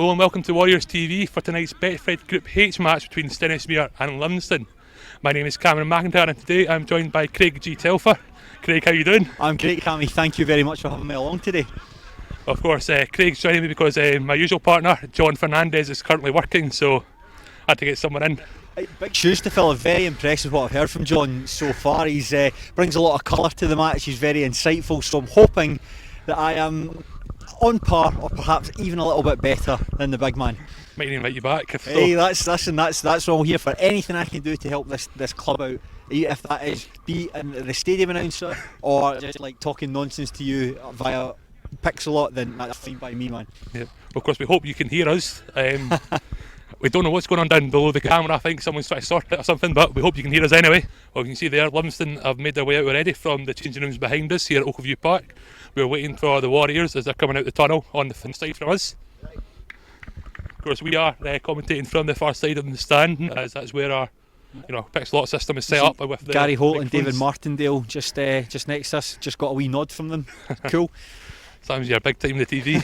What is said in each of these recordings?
Hello and welcome to WarriorsTV for tonight's Betfred Group H match between Stenhousemuir and Livingston. My name is Cameron McIntyre and today I'm joined by Craig G. Telfer. Craig, how you doing? I'm great, Cammy. Thank you very much for having me along today. Of course, Craig's joining me because my usual partner, John Fernandez, is currently working, so I had to get someone in. Big shoes to fill. I'm very impressed with what I've heard from John so far. He's brings a lot of colour to the match. He's very insightful, so I'm hoping that I am on par or perhaps even a little bit better than the big man. Might even invite you back if hey, so. that's what I'm here for. Anything I can do to help this club out, if that is be in the stadium announcer or just like talking nonsense to you via Pixelot, then that's fine by me, man. Yeah. Well, of course, we hope you can hear us. We don't know what's going on down below the camera. I think someone's trying to sort it or something, but we hope you can hear us anyway. Well, you can see there, Livingston have made their way out already from the changing rooms behind us here at Oakview Park. We're waiting for the Warriors as they're coming out the tunnel on the side from us. Of course, we are commentating from the far side of the stand, as that's where our Pixelot system is set up with the Gary Holt and phones. David Martindale just next to us. Just got a wee nod from them. Cool. Sometimes you're big time in the TV.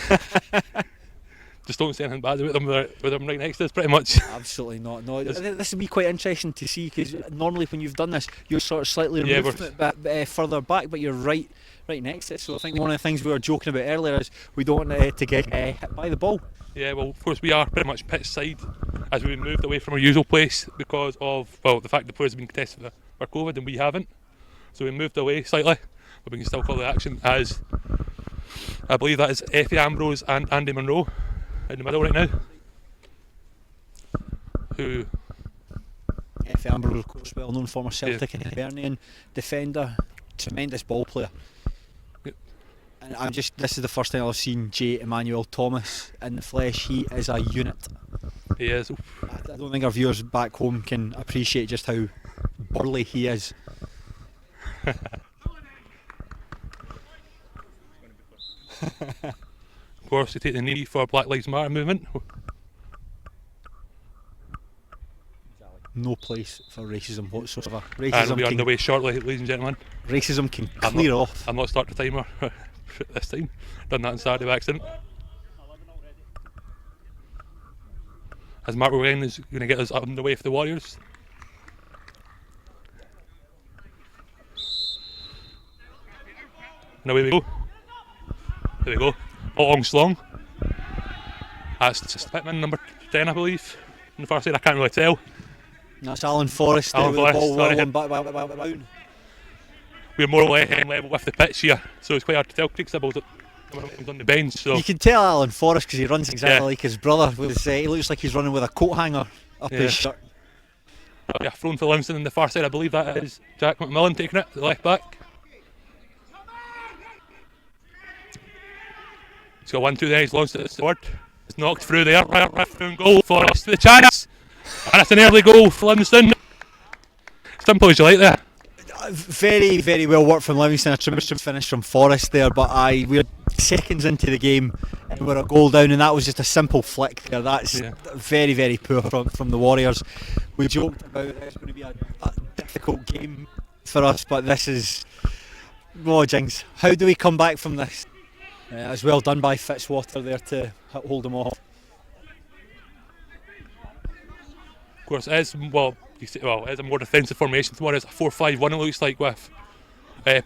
Just don't say anything bad about them with them right next to us, pretty much. Absolutely not. No, this would be quite interesting to see, because normally when you've done this, you're sort of slightly removed from it, but further back, but you're right next to it. So I think one of the things we were joking about earlier is we don't want to get hit by the ball. Yeah, well, of course we are pretty much pitch side as we moved away from our usual place because of the fact the players have been tested for COVID and we haven't. So we moved away slightly, but we can still call the action as I believe that is Effie Ambrose and Andy Monroe in the middle right now. Who? Effie Ambrose, of course, well known former Celtic and Hibernian defender, tremendous ball player. Yep. And this is the first time I've seen J. Emmanuel Thomas in the flesh. He is a unit. He is. I don't think our viewers back home can appreciate just how burly he is. Of course, they take the knee for Black Lives Matter movement. No place for racism whatsoever. And we'll be on the way shortly, ladies and gentlemen. Racism can clear off. I'm not starting the timer this time. Done that on Saturday by accident. As Mark Ryan is going to get us on the way for the Warriors. And away we go. There we go. Long slong. That's just Pittman, number 10, I believe. On the far side, I can't really tell. That's Alan Forrest. Alan Forrest, the ball sorry. back. We're more or less level with the pitch here, so it's quite hard to tell. Craig Sybil's on the bench, so you can tell Alan Forrest because he runs exactly like his brother. He looks like he's running with a coat hanger up his shirt. Yeah, thrown for Livingston on the far side. I believe that is Jack McMillan taking it, the left back. He's got 1-2 there, he's launched it forward. It's knocked through there, right through and goal for us to the chance. And it's an early goal for Livingston. Simple as you like there. Very, very well worked from Livingston. A tremendous finish from Forrest there, but we're seconds into the game and we're a goal down, and that was just a simple flick there. That's very, very poor from the Warriors. We joked about it's going to be a difficult game for us, but this is... Oh, jinx. How do we come back from this? As well done by Fitzwater there to hold him off. Of course, it is a more defensive formation tomorrow. It's a 4-5-1 it looks like, with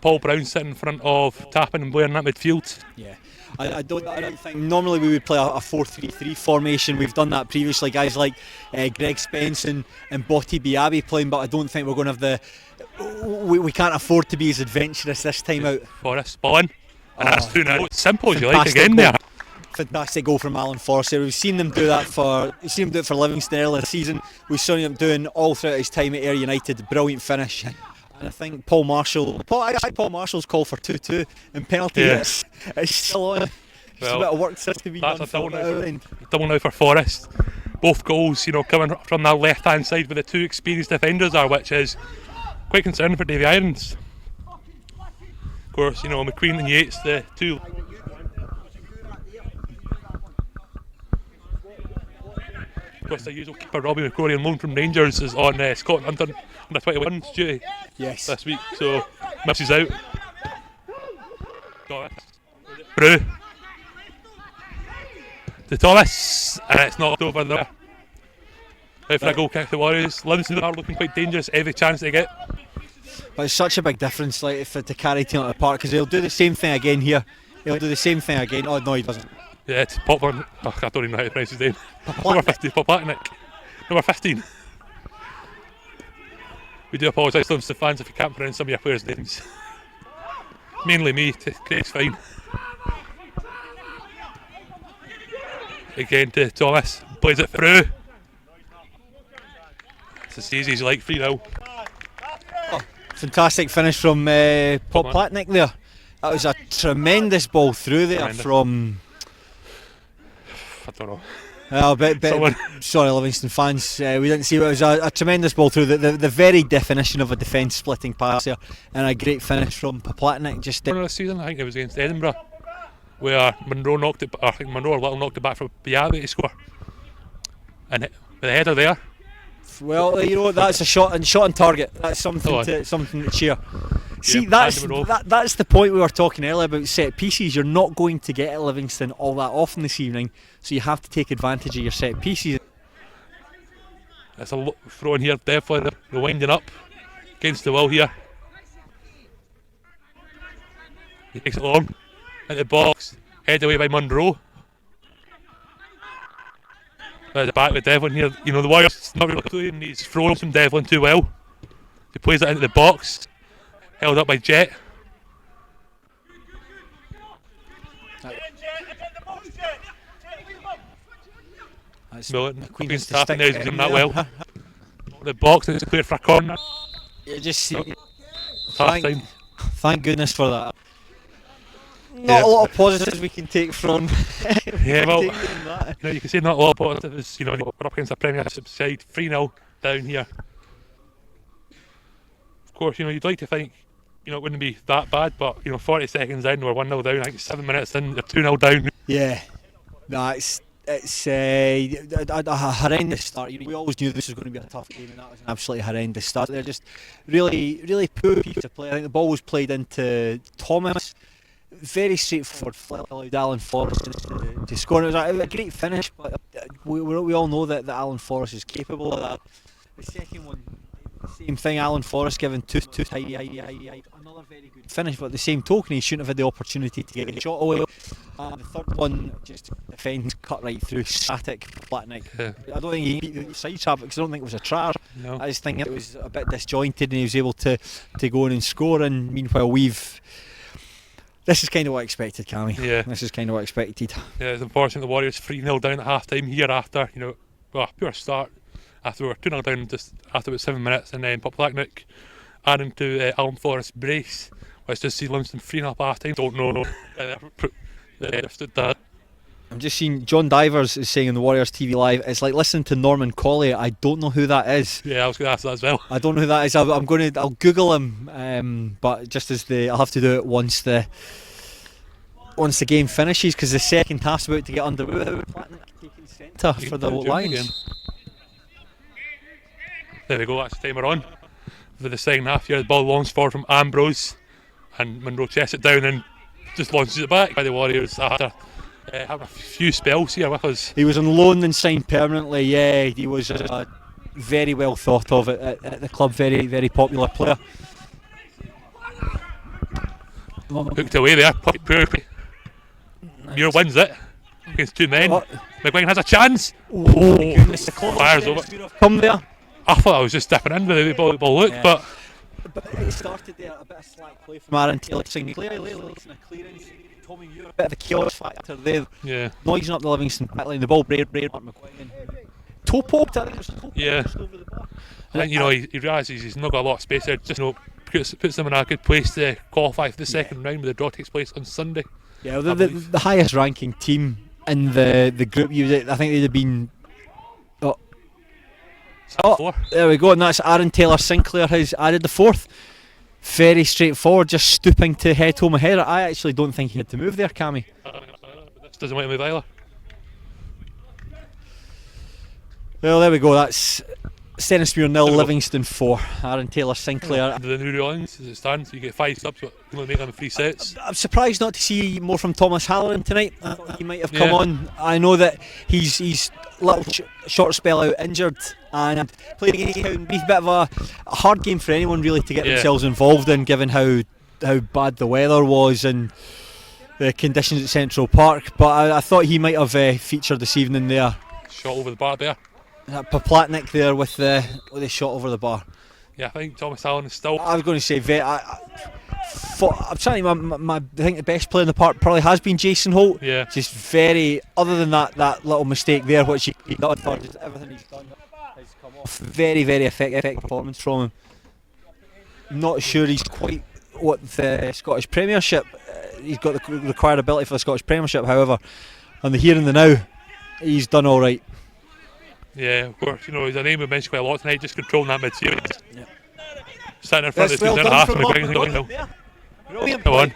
Paul Brown sitting in front of Tappan and Blair in that midfield. Yeah, I don't think normally we would play a 4-3-3 formation. We've done that previously, guys like Greg Spence and Botti Biabi playing, but I don't think we're going to have we can't afford to be as adventurous this time out. Forrest, ball in. And that's 2-0. Simple as you like again there. Fantastic goal from Alan Forrest. We've seen them do that for Livingston earlier this season. We've seen him doing all throughout his time at Ayr United. Brilliant finish. And I think Paul Marshall's call for 2-2 and penalty is still on. Just a bit of work still to be done. That's a double now for Forrest. Both goals, coming from that left hand side where the two experienced defenders are, which is quite concerning for Davy Irons. Of course, McQueen and Yates, the two. Of course, the usual keeper Robbie McCrory on loan from Rangers is on Scotland under 21's duty this week, so misses out. Got it. Through. to Thomas, and it's knocked over there. Out for a goal kick for the Warriors. Livingston are looking quite dangerous every chance they get. But it's such a big difference, like, to carry team at the park, because he'll do the same thing again here. He'll do the same thing again. Oh no, he doesn't. Yeah, it's Popcorn. Oh, I don't even know how to pronounce his name. Number 15, Poplatnik. Number 15. We do apologise to Livingston fans if you can't pronounce some of your players' names. Mainly me, Craig's fine. Again to Thomas, plays it through. It's as easy as you like, 3-0. Oh, fantastic finish from Poplatnik there. That was a tremendous ball through there from... I don't know. Sorry, Livingston fans, we didn't see it. It was a tremendous ball through, the very definition of a defence splitting pass there, and a great finish from Poplatnik. Just this season, I think it was against Edinburgh, where Monroe knocked it. I think Monroe or Little knocked it back for Biabi to score, and with the header there. Well, you know, that's a shot on target. That's something to cheer. See, Yeah, that's the point we were talking earlier about set pieces. You're not going to get at Livingston all that often this evening, so you have to take advantage of your set pieces. It's a throw in here, definitely. They're winding up against the wall here. He takes it long at the box, head away by Monroe. At the back with Devlin here. You know, the Warriors not really playing. He's thrown from Devlin too well. He plays it into the box. Held up by Jet. Milton, Queen's staff now is doing that well. The box is cleared for a corner. You just see. Thank goodness for that. Not a lot of positives we can take from. Yeah, well, you can say not a lot of positives. You know, we're up against a Premiership side, 3-0 down here. Of course, you know, you'd like to think, you know, it wouldn't be that bad, but you know, 40 seconds in, we're 1-0 down. I think 7 minutes in, they're 2-0 down. Yeah, no, it's a horrendous start. We always knew this was going to be a tough game, and that was an absolutely horrendous start. They're just really poor piece of play. I think the ball was played into Thomas. Very straightforward flick, allowed Alan Forrest to score. It was a great finish, but we all know that Alan Forrest is capable of that. The second one, same thing. Alan Forrest given two another very good finish, but at the same token, he shouldn't have had the opportunity to get a shot away. The third one, just defence cut right through, static, Platnik. Yeah. I don't think he beat the side trap because I don't think it was a try. No. I just think it was a bit disjointed, and he was able to go in and score. And meanwhile, this is kind of what I expected, Cammy. Yeah. This is kind of what I expected. Yeah, it's unfortunate the Warriors 3-0 down at half time here after, you know, well, pure start. After we were 2-0 down just after about 7 minutes, and then Poplatnik adding to Alan Forrest's brace. Let's just see Livingston 3-0 up half time. Don't know. They understood that. I'm just seeing John Divers is saying on the Warriors TV Live, it's like listening to Norman Collier. I don't know who that is. Yeah, I was going to ask that as well. I don't know who that is. I'll Google him, but just I'll have to do it once the game finishes, because the second half's about to get underway. Taking centre for the Lions. There we go. That's the timer on for the second half here. The ball launches forward from Ambrose, and Monroe chests it down and just launches it back by the Warriors after having a few spells here with us. He was on loan and signed permanently. Yeah, he was very well thought of at the club. Very, very popular player. Hooked away there, perfectly. Muir wins it against two men. McGuigan has a chance. Oh my goodness, the clock fires over. Come there. I thought I was just stepping in with the ball look, but it started there, a bit of slack play from Aaron Taylor. Clearly, a clearance. Tommy Muir, a bit of a chaos factor there. Yeah. Noising up the Livingston back line. The ball, Mark McGuigan. Toe poked, I think it was toe poked. Yeah. Over the bar. I think, you know, he realises he's not got a lot of space there. Just, you know, puts them in a good place to qualify for the second round, where the draw takes place on Sunday. Yeah, the highest ranking team in the group, I think they'd have been. There we go, and that's Aaron Taylor Sinclair has added the fourth. Very straightforward, just stooping to head home a header. I actually don't think he had to move there, Cammy. This doesn't want to move either. Well, there we go. That's Stenhousemuir 0, Livingston 4. Aaron Taylor Sinclair. The New Orleans as it stands, you get 5 subs, but you can only make them 3 sets. I'm surprised not to see more from Thomas Halloran tonight. I thought he might have come on. I know that he's little short spell out injured and played against Houghton. Be a bit of a hard game for anyone really to get themselves involved in, given how bad the weather was and the conditions at Central Park. But I thought he might have featured this evening there. Shot over the bar there. Poplatnik there with the shot over the bar. Yeah, I think Thomas Allen is still. I was going to say, I'm trying to I think the best player in the park probably has been Jason Holt. Yeah. Just very, other than that little mistake there, which he done, everything he's done has come off. Very, very effective performance from him. Not sure he's quite what the Scottish Premiership. He's got the required ability for the Scottish Premiership. However, on the here and the now, he's done all right. Yeah, of course. He's a name we mentioned quite a lot tonight. Just controlling that mid-series. Yeah. Standing in front of the centre half and McGuigan. Come on.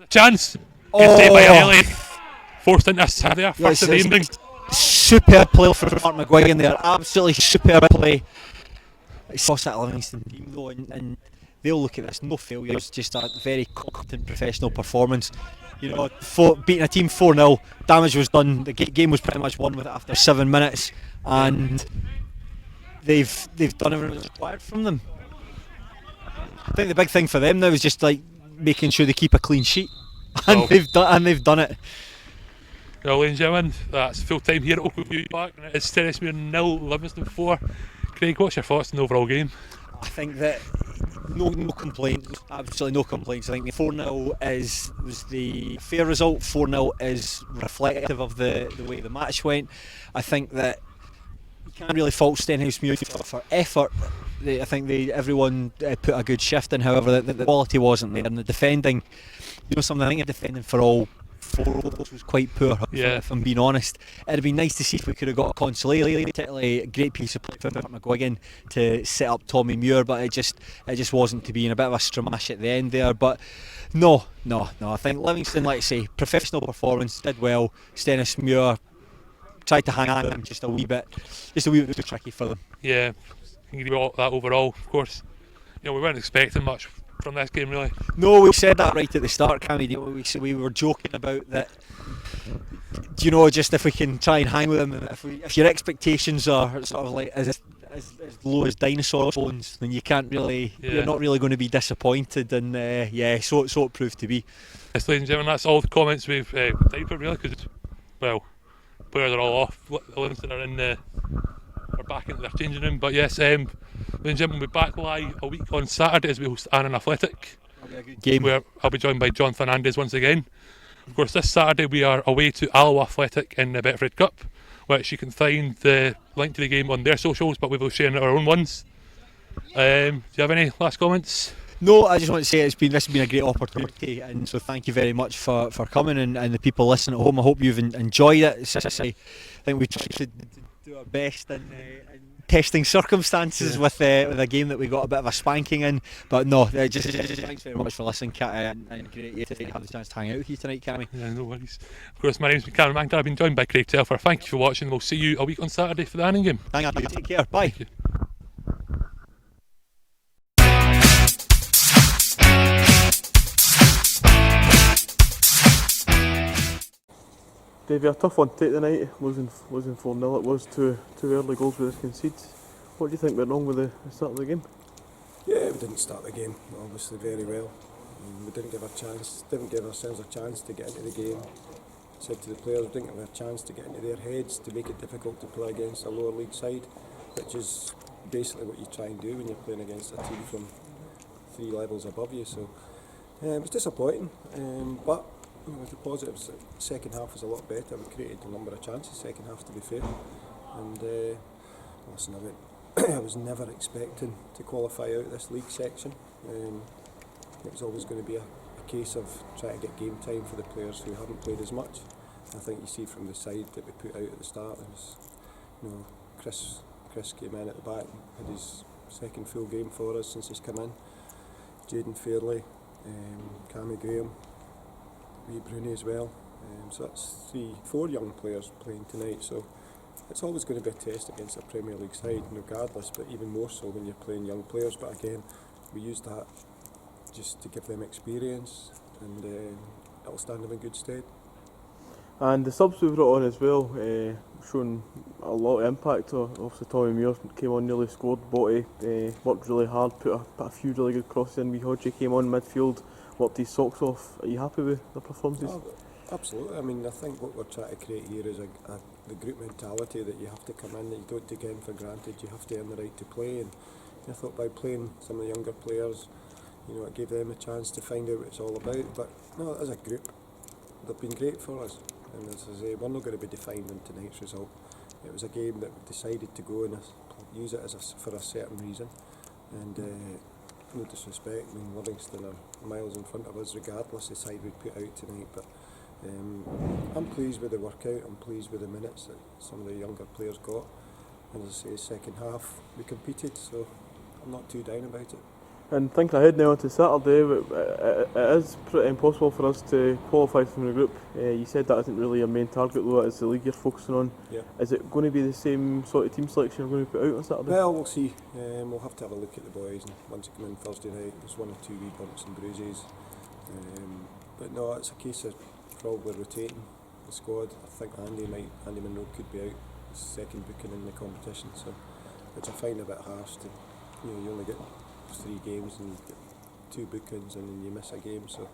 Chance. Gets saved by Elliott. Forced into a side there. First of the evening. Superb play for Mark McGuigan there. Absolutely superb play. It's lost that Livingston team though, and they'll look at this. No failures. Just a very competent professional performance. Beating a team 4-0, damage was done. The game was pretty much won with it after 7 minutes, and they've done everything that's required from them. I think the big thing for them now is just like making sure they keep a clean sheet, and they've done it. Well, ladies and gentlemen, that's full time here at Oakview Park, and it's Stenhousemuir 0, Livingston 4. Craig, what's your thoughts on the overall game? I think that no complaints, absolutely no complaints. I think the 4-0 was the fair result. 4-0 is reflective of the way the match went. I think that you can't really fault Stenhousemuir for effort. I think everyone put a good shift in. However, the quality wasn't there, and the defending, something I think the defending for all 4 overs was quite poor. If I'm being honest, it'd be nice to see if we could have got a consolation. Particularly a great piece of play from McGuigan to set up Tommy Muir, but it just wasn't to be. In a bit of a stramash at the end there. But no. I think Livingston, like I say, professional performance, did well. Stenhousemuir tried to hang on just a wee bit too tricky for them. Yeah, I can give you that overall. Of course, we weren't expecting much from this game really. No, we said that right at the start, Cammy. We were joking about that. Just if we can try and hang with them, if your expectations are sort of like as low as dinosaur bones, then you can't really, you're not really going to be disappointed. And so it proved to be. Yes, ladies and gentlemen, that's all the comments we've time for really, because players are all off. Livingston are back into their changing room. But yes, ladies and gentlemen, we'll be back live a week on Saturday as we host Annan Athletic. That'll be a good game. Where I'll be joined by John Fernandez once again. Of course, this Saturday we are away to Alloa Athletic in the Betfred Cup, which you can find the link to the game on their socials, but we will share our own ones. Do you have any last comments? No, I just want to say this has been a great opportunity, and so thank you very much for coming, and the people listening at home. I hope you've enjoyed it. I think we tried to do our best in testing circumstances with a game that we got a bit of a spanking in. But no, just thanks very much for listening, and great to have the chance to hang out with you tonight, Cammy. Yeah, no worries. Of course, my name's Cameron Mankler. I've been joined by Craig Telfer. Thank you for watching. We'll see you a week on Saturday for the Annan game. Thank you. Take care. Bye. Thank you. Davey, a tough one to take tonight, losing 4-0. It was two early goals with us conceded. What do you think went wrong with the start of the game? Yeah, we didn't start the game obviously very well. We didn't give ourselves a chance to get into the game. Said to the players, we didn't give a chance to get into their heads, to make it difficult to play against a lower league side, which is basically what you try and do when you're playing against a team from 3 levels above you. So it was disappointing, but with the positives, the second half was a lot better. We created a number of chances second half, to be fair. And listen, I was never expecting to qualify out this league section. It was always going to be a case of trying to get game time for the players who haven't played as much. I think you see from the side that we put out at the start, it was, Chris came in at the back, had his second full game for us since he's come in. Jaden Fairley, Cammy Graham, Bruni as well. So that's 4 young players playing tonight. So it's always going to be a test against a Premier League side, regardless, but even more so when you're playing young players. But again, we use that just to give them experience, and it'll stand them in good stead. And the subs we brought on as well, showing a lot of impact. Obviously, Tommy Muir came on, nearly scored. Botti worked really hard, put a few really good crosses in. Hodgie came on midfield, worked his socks off. Are you happy with the performances? Oh, absolutely. I mean, I think what we're trying to create here is the group mentality that you have to come in, that you don't take in for granted. You have to earn the right to play. And I thought by playing some of the younger players, it gave them a chance to find out what it's all about. But no, as a group, they've been great for us. And as I say, we're not going to be defined in tonight's result. It was a game that we decided to go and use it for a certain reason. And no disrespect, I mean, Livingston are miles in front of us regardless of the side we put out tonight. But I'm pleased with the workout, I'm pleased with the minutes that some of the younger players got. And as I say, second half we competed, so I'm not too down about it. And thinking ahead now to Saturday, it is pretty impossible for us to qualify from the group. You said that isn't really your main target, though. It's the league you're focusing on. Yeah. Is it going to be the same sort of team selection you're going to put out on Saturday? Well, we'll see. We'll have to have a look at the boys, and once they come in Thursday night, there's 1 or 2 wee bumps and bruises. But no, it's a case of probably rotating the squad. I think Andy Munro could be out, second booking in the competition, so which I find a bit harsh. You only get 3 games and you get 2 bookings and then you miss a game, so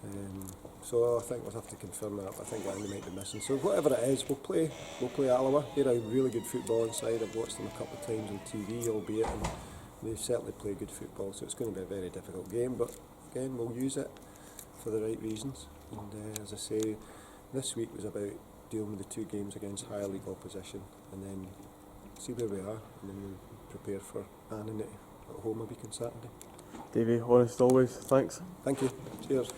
I think we'll have to confirm that. I think Andy might be missing, so whatever it is, we'll play Alloa. They're a really good footballing side. I've watched them a couple of times on TV, albeit, and they certainly play good football, so it's going to be a very difficult game, but again, we'll use it for the right reasons. And as I say, this week was about dealing with the 2 games against higher league opposition, and then see where we are, and then we'll prepare for Annan at home a week on Saturday. Davey, honest always, thanks. Thank you. Cheers.